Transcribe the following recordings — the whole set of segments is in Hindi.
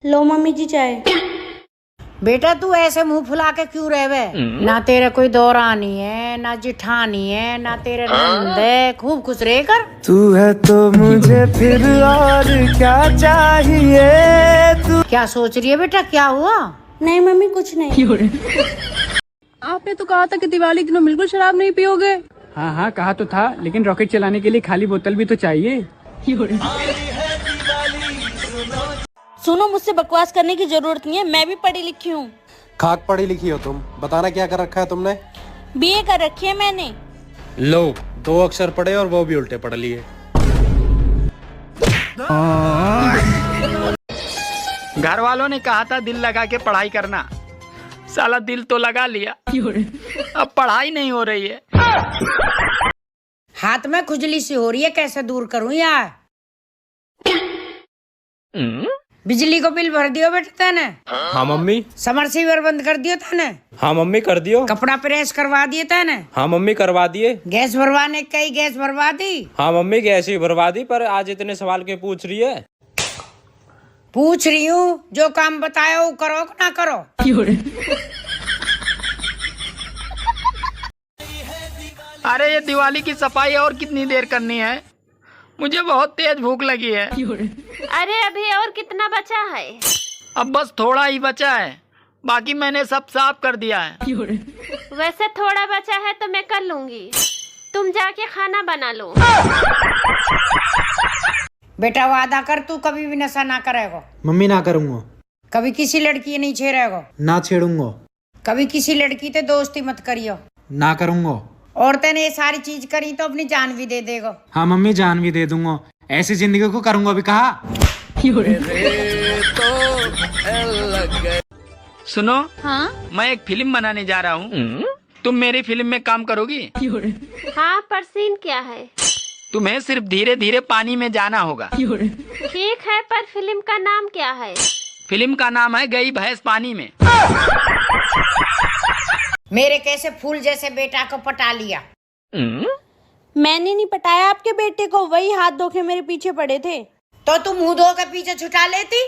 लो मम्मी जी चाय। बेटा तू ऐसे मुंह फुला के क्यों रहवे? ना तेरा कोई दौरानी है, ना जिठानी है, ना तेरे नंद है। खूब खुश रह कर। तू है तो मुझे फिर और क्या चाहिए। तू क्या सोच रही है बेटा? क्या हुआ? नहीं मम्मी कुछ नहीं। आपने तो कहा था कि दिवाली के दिनों बिल्कुल शराब नहीं पियोगे। हाँ हाँ कहा तो था, लेकिन रॉकेट चलाने के लिए खाली बोतल भी तो चाहिए। सुनो, मुझसे बकवास करने की जरूरत नहीं है, मैं भी पढ़ी लिखी हूँ। खाक पढ़ी लिखी हो तुम? बताना क्या कर रखा है तुमने? बीए कर रखी है मैंने। लो, 2 अक्षर पढ़े और वो भी उल्टे पढ़ लिए। घर वालों ने कहा था दिल लगा के पढ़ाई करना, साला दिल तो लगा लिया, अब पढ़ाई नहीं हो रही है। हाथ में खुजली सी हो रही है, कैसे दूर करूं यार? बिजली को बिल भर दियो बेटा तने? हाँ मम्मी। समरसीवर बंद कर दियो तने? हाँ मम्मी कर दियो। कपड़ा प्रेस करवा दिए तने? हाँ मम्मी करवा दिए। गैस भरवाने कई गैस भरवा दी? हाँ मम्मी गैस ही भरवा दी, पर आज इतने सवाल क्यों पूछ रही है? पूछ रही हूँ, जो काम बताया वो करो कि ना करो। अरे ये दिवाली की सफाई और कितनी देर करनी है? मुझे बहुत तेज भूख लगी है। अरे अभी और कितना बचा है? अब बस थोड़ा ही बचा है, बाकी मैंने सब साफ कर दिया है। वैसे थोड़ा बचा है तो मैं कर लूंगी, तुम जाके खाना बना लो। बेटा वादा कर तू कभी भी नशा ना करेगा। मम्मी ना करूँगा। कभी किसी लड़की नहीं छेड़ेगा। ना छेड़ूंगा। कभी किसी लड़की से दोस्ती मत करियो। ना करूँगा। औरतें ने ये सारी चीज करी तो अपनी जान भी दे देगा। हाँ मम्मी जान भी दे दूंगा, ऐसी जिंदगी को करूँगा भी कहा। सुनो, हाँ मैं एक फिल्म बनाने जा रहा हूँ, तुम मेरी फिल्म में काम करोगी? हाँ, पर सीन क्या है? तुम्हें सिर्फ धीरे धीरे पानी में जाना होगा। ठीक है, पर फिल्म का नाम क्या है? फिल्म का नाम है गई भैंस पानी में। मेरे कैसे फूल जैसे बेटा को पटा लिया। मैंने नहीं पटाया आपके बेटे को, वही हाथ धो के मेरे पीछे पड़े थे। तो तुम मुंह धो के पीछे छुटा लेती।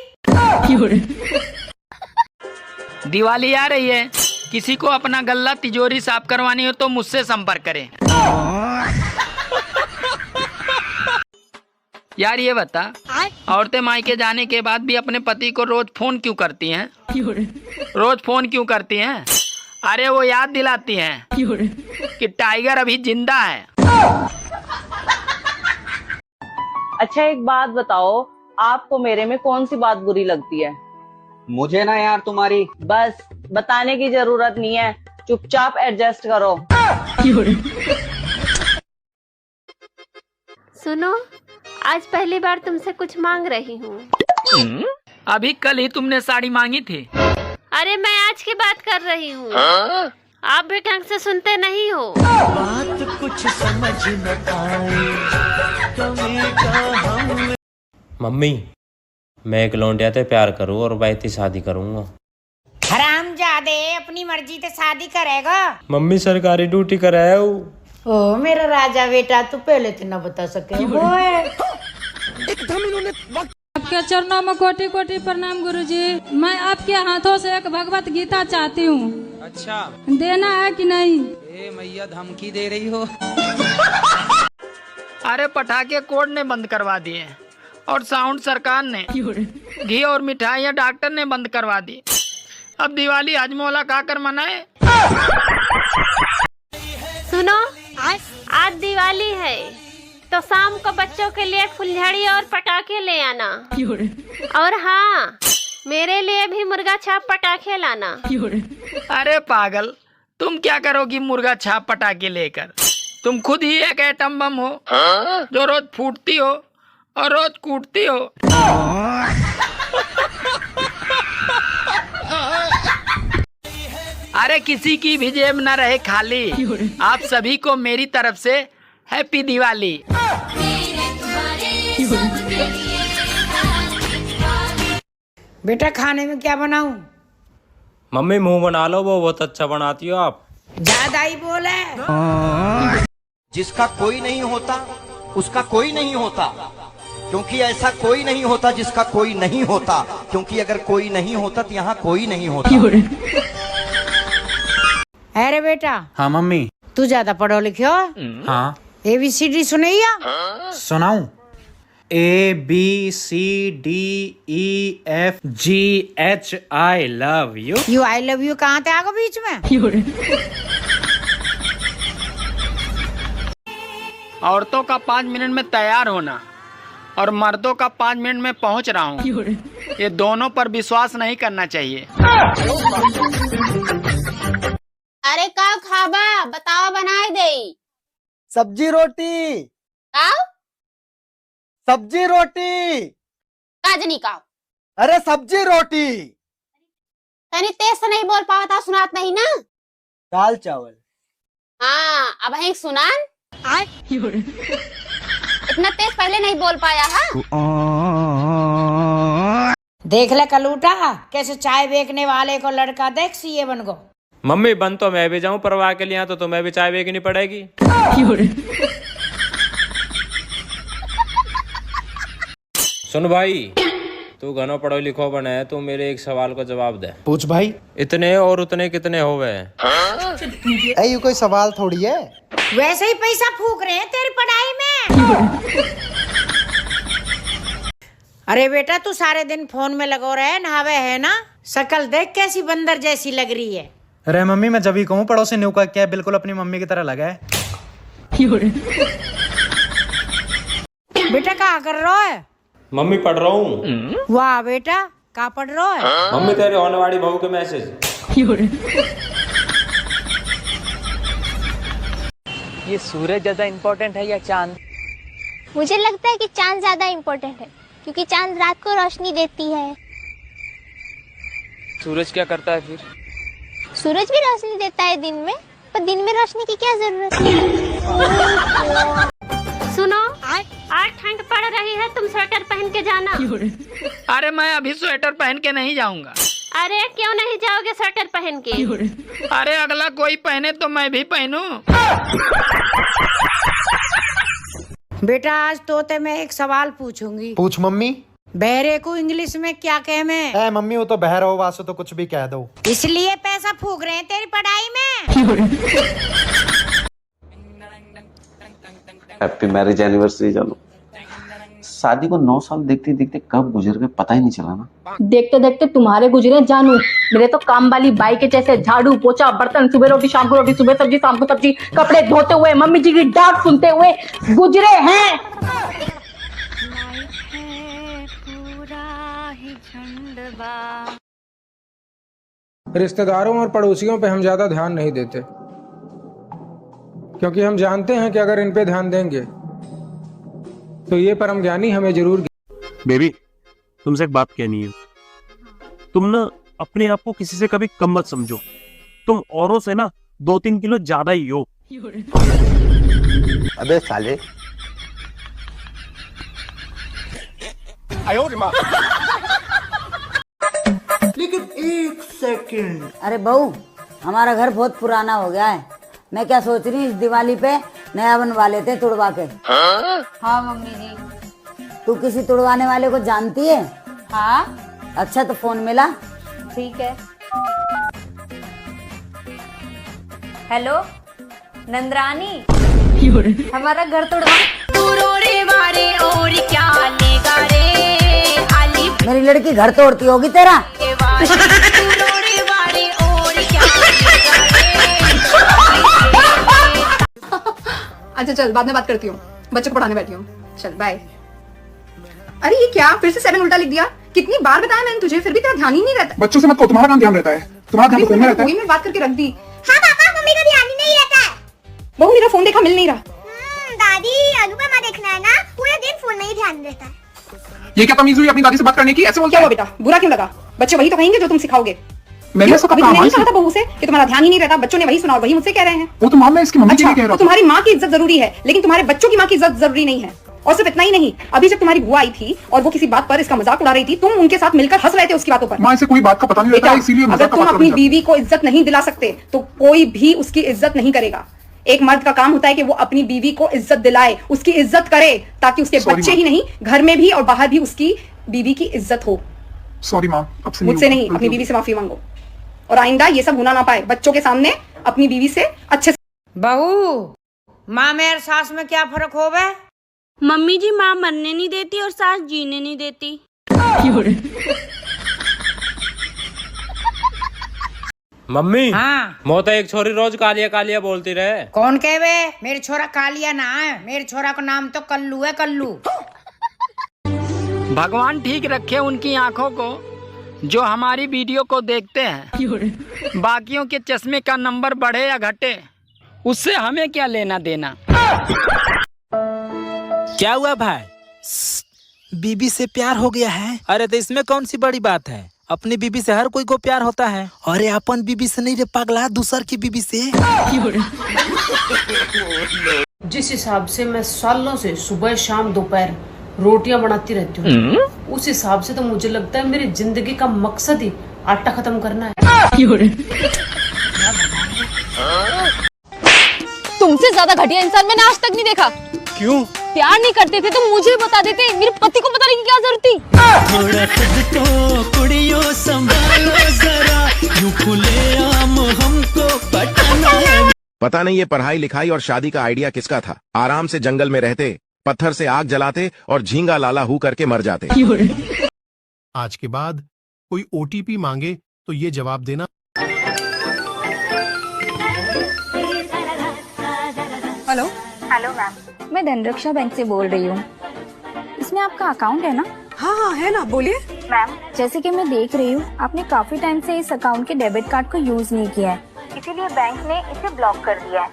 दिवाली आ रही है, किसी को अपना गल्ला तिजोरी साफ करवानी हो तो मुझसे संपर्क करें। यार ये बता, औरतें मायके जाने के बाद भी अपने पति को रोज फोन क्यों करती हैं? रोज फोन क्यों करती हैं? अरे वो याद दिलाती हैं कि टाइगर अभी जिंदा है। अच्छा एक बात बताओ, आपको मेरे में कौन सी बात बुरी लगती है? मुझे ना यार तुम्हारी। बस बताने की जरूरत नहीं है, चुपचाप एडजस्ट करो। सुनो, आज पहली बार तुमसे कुछ मांग रही हूँ। अभी कल ही तुमने साड़ी मांगी थी। अरे मैं आज की बात कर रही हूँ। आप भी ढंग से सुनते नहीं हो। बात कुछ समझ न आए, मम्मी मैं एक लौंडिया से प्यार करूँ और बैठी शादी करूँगा। हरामजादे, अपनी मर्जी से शादी करेगा? मम्मी सरकारी ड्यूटी कराया हूँ। ओ मेरा राजा बेटा, तू पहले तो न बता सके। आपके चरणों में कोटि कोटि प्रणाम गुरुजी। मैं आपके हाथों से एक भगवत गीता चाहती हूँ। अच्छा देना है कि नहीं? ए मैया धमकी दे रही हो? अरे पटाखे कोर्ट ने बंद करवा दिए और साउंड सरकार ने, घी और मिठाइयाँ डॉक्टर ने बंद करवा दी। अब दिवाली हजमोला खाकर मनाए। सुनो, आज दिवाली है तो शाम को बच्चों के लिए फुलझड़ी और पटाखे ले आना। और हाँ, मेरे लिए भी मुर्गा छाप पटाखे लाना। अरे पागल, तुम क्या करोगी मुर्गा छाप पटाखे लेकर? तुम खुद ही एक एटम बम हो, जो रोज फूटती हो और रोज कूटती हो। अरे किसी की भी जेब न रहे खाली। आप सभी को मेरी तरफ से हैप्पी दिवाली। बेटा खाने में क्या बनाऊं? मम्मी मुंह बना लो, वो बहुत अच्छा बनाती हो आप। ज्यादा ही बोले। जिसका कोई नहीं होता उसका कोई नहीं होता। क्योंकि ऐसा कोई नहीं होता जिसका कोई नहीं होता, क्योंकि अगर कोई नहीं होता तो यहाँ कोई नहीं होता। अरे बेटा। हाँ मम्मी। तू ज्यादा पढ़ो लिखो। हाँ। ABCD सुनैया। सुनाऊं? ABCDEFGH I love you। You I love you कहाँ थे आगो बीच में? औरतों का 5 मिनट में तैयार होना और मर्दों का 5 मिनट में पहुंच रहा हूँ, ये दोनों पर विश्वास नहीं करना चाहिए। अरे का खाबा बताओ बनाए दे। सब्जी रोटी। का सब्जी रोटी। काजनी का। अरे सब्जी रोटी। तनी तेज से नहीं बोल पावा था, सुनात नहीं ना। दाल चावल। हाँ अब है सुनान। इतना तेज पहले नहीं बोल पाया है। देख ले कलूटा कैसे चाय बेचने वाले को लड़का देख सीए बन गो। मम्मी बन तो मैं भी जाऊं परवाह के लिए, तो तुम्हें भी चाय बेचनी पड़ेगी। सुन भाई, तू घनो पढ़ो लिखो बने है, तू मेरे एक सवाल का जवाब दे। पूछ भाई। इतने और उतने कितने होवे? ये कोई सवाल थोड़ी है। वैसे ही पैसा फूक रहे हैं तेरी पढ़ाई में। अरे बेटा तू सारे दिन फोन में लगो रहे, नहावे है ना? शक्ल देख कैसी बंदर जैसी लग रही है। अरे मम्मी मैं जब भी कहूँ पड़ोसी न्यू का क्या बिल्कुल अपनी मम्मी की तरह लगा है। बेटा क्या कर रहा है? मम्मी पढ़ रहा हूँ। वाह बेटा क्या पढ़ रहा है? मम्मी तेरे होने वाली बहू के मैसेज। ये सूरज ज्यादा इम्पोर्टेंट है या चांद? मुझे लगता है कि चांद ज्यादा इम्पोर्टेंट है, क्योंकि चांद रात को रोशनी देती है। सूरज क्या करता है फिर? सूरज भी रोशनी देता है दिन में, पर दिन में रोशनी की क्या जरूरत है? सुनो, आज ठंड पड़ रही है, तुम स्वेटर पहन के जाना। अरे मैं अभी स्वेटर पहन के नहीं जाऊंगा। अरे क्यों नहीं जाओगे स्वेटर पहन के? अरे अगला कोई पहने तो मैं भी पहनूं। बेटा आज तोते मैं एक सवाल पूछूंगी। पूछ मम्मी। बहरे को इंग्लिश में क्या कह में? ए मम्मी वो तो बहर हो वासु तो कुछ भी कह दो। इसलिए पैसा फूक रहे हैं तेरी पढ़ाई में। हैप्पी मैरिज एनिवर्सरी जानू। शादी को 9 साल देखते देखते कब गुजर गए पता ही नहीं चला ना। देखते देखते तुम्हारे गुजरे जानू, मेरे तो काम वाली बाई के जैसे झाड़ू पोछा बर्तन, सुबह रोटी शाम को रोटी, सुबह सब्जी शाम को सब्जी, कपड़े धोते हुए मम्मी जी की डांट सुनते हुए गुजरे हैं। रिश्तेदारों और पड़ोसियों पे हम ज्यादा ध्यान नहीं देते, क्योंकि हम जानते हैं कि अगर इन पे ध्यान देंगे तो ये परम ज्ञानी हमें जरूर। बेबी तुमसे एक बात कहनी है, तुम ना अपने आप को किसी से कभी कम मत समझो, तुम औरों से ना 2-3 किलो ज्यादा ही हो। अबे साले। लेकिन 1 सेकंड। अरे बहू हमारा घर बहुत पुराना हो गया है, मैं क्या सोच रही इस दिवाली पे नया बनवा लेते हैं तुड़वा के। हाँ मम्मी जी। तू किसी तुड़वाने वाले को जानती है? हाँ। अच्छा तो फोन मिला। ठीक है। हेलो नंदरानी, हमारा घर तुड़वा। मेरी लड़की घर तोड़ती होगी तेरा। अच्छा चल बाद में बात करती हूँ, बच्चे को पढ़ाने बैठी हूँ। चल बाय। अरे ये क्या फिर से 7 उल्टा लिख दिया? कितनी बार बताया मैंने तुझे, फिर भी तेरा ध्यान ही नहीं रहता। बच्चों से मत कहो, तुम्हारा काम ध्यान रहता है, तुम्हारा ध्यान तो फोन में रहता है। मैं बात करके रख दी। हाँ पापा मम्मी का ध्यान ही नहीं रहता है। बहू मेरा फोन देखा मिल नहीं रहा। दादी अनुपमा देखना है ना, पूरे दिन फोन में ही ध्यान रहता है। ये क्या तमीज हुई अपनी दादी से बात करने की? ऐसे बोलते हो? बेटा बुरा क्यों लगा? बच्चे वही तो कहेंगे जो तुम सिखाओगे। मैंने ऐसा कहा था बहू से कि तुम्हारा ध्यान ही नहीं रहता, बच्चों ने वही सुना और वही मुझसे कह रहे हैं। वो तो माँ मैं इसकी मम्मी के लिए कह रहा तो तुम्हारी माँ की इज्जत जरूरी है, लेकिन तुम्हारे बच्चों की माँ की इज्जत जरूरी नहीं है। और सिर्फ इतना ही नहीं, अभी जब तुम्हारी बुआ आई थी और वो किसी बात पर इसका मजाक उड़ा रही थी, तुम उनके साथ मिलकर हंस रहे थे उसकी बातों पर। माँ इसे कोई बात का पता नहीं रहता, इसीलिए अगर तुम अपनी बीवी को इज्जत नहीं दिला सकते तो कोई भी उसकी इज्जत नहीं करेगा। एक मर्द का काम होता है कि वो अपनी बीवी को इज्जत दिलाए, उसकी इज्जत करे, ताकि उसके बच्चे ही नहीं घर में भी और बाहर भी उसकी बीवी की इज्जत हो। सॉरी माँ, मुझसे नहीं, अपनी बीवी से माफी मांगो और आइंदा ये सब होना ना पाए। बच्चों के सामने अपनी बीवी से अच्छे से। बहू, माँ में सास में क्या फर्क हो गया? मम्मी जी, माँ मरने नहीं देती और सास जीने नहीं देती। मम्मी, हाँ मो तो एक छोरी रोज कालिया कालिया बोलती रहे। कौन कहवे? मेरे छोरा कालिया ना है, मेरे छोरा का नाम तो कल्लू है, कल्लू। भगवान ठीक रखे उनकी आंखों को जो हमारी वीडियो को देखते हैं। बाकियों के चश्मे का नंबर बढ़े या घटे उससे हमें क्या लेना देना। क्या हुआ भाई? बीबी से प्यार हो गया है? अरे तो इसमें कौन सी बड़ी बात है, अपनी बीबी से हर कोई को प्यार होता है। अरे अपन बीबी से नहीं रे पागला, दूसर की बीबी से। जिस हिसाब से मैं सालों से सुबह शाम दोपहर रोटियां बनाती रहती हूँ, उस हिसाब से तो मुझे लगता है मेरी जिंदगी का मकसद ही आटा खत्म करना है। तुमसे ज्यादा घटिया इंसान मैंने आज तक नहीं देखा। क्यों? प्यार नहीं करते थे तो मुझे बता देते, मेरे पति को बताने की क्या जरूरत थी? थोड़ा खुद को कुड़ियों संभालो जरा, यूं खुलेआम हमको पटाना है। पता नहीं ये पढ़ाई लिखाई और शादी का आइडिया किसका था। आराम से जंगल में रहते, पत्थर से आग जलाते और झींगा लाला हू करके मर जाते। आज के बाद कोई ओटीपी मांगे तो ये जवाब देना। हेलो हेलो मैम, मैं धनरक्षा बैंक से बोल रही हूँ। इसमें आपका अकाउंट है ना? हाँ है ना, बोलिए मैम। जैसे कि मैं देख रही हूँ आपने काफी टाइम से इस अकाउंट के डेबिट कार्ड को यूज नहीं किया है, इसीलिए बैंक ने इसे ब्लॉक कर दिया है।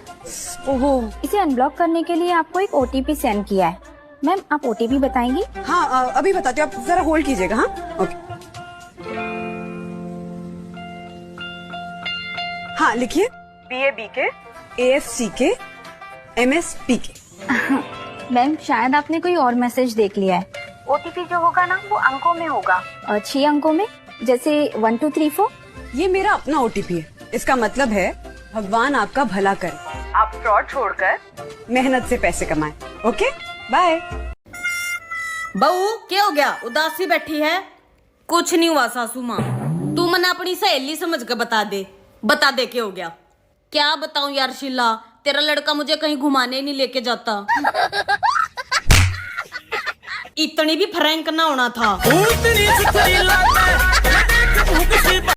ओहो। इसे अनब्लॉक करने के लिए आपको एक OTP सेंड किया है। मैम आप OTP बताएंगी? हाँ अभी बताती हूँ, आप जरा होल्ड कीजिएगा। हाँ ओके। हाँ लिखिए, BABK AFCK MSPK। मैम शायद आपने कोई और मैसेज देख लिया है। OTP जो होगा ना वो अंकों में होगा, 6 अंकों में, जैसे 1 2 3 4। ये मेरा अपना OTP है, इसका मतलब है भगवान आपका भला करे, आप फ्रॉड छोड़कर मेहनत से पैसे कमाएं। Okay bye. बहू क्या हो गया, उदासी बैठी है? कुछ नहीं हुआ सासू माँ, तू मने अपनी सहेली समझ के बता दे क्या हो गया। क्या बताऊं यार शीला, तेरा लड़का मुझे कहीं घुमाने नहीं लेके जाता। इतनी भी फ्रैंक ना होना था।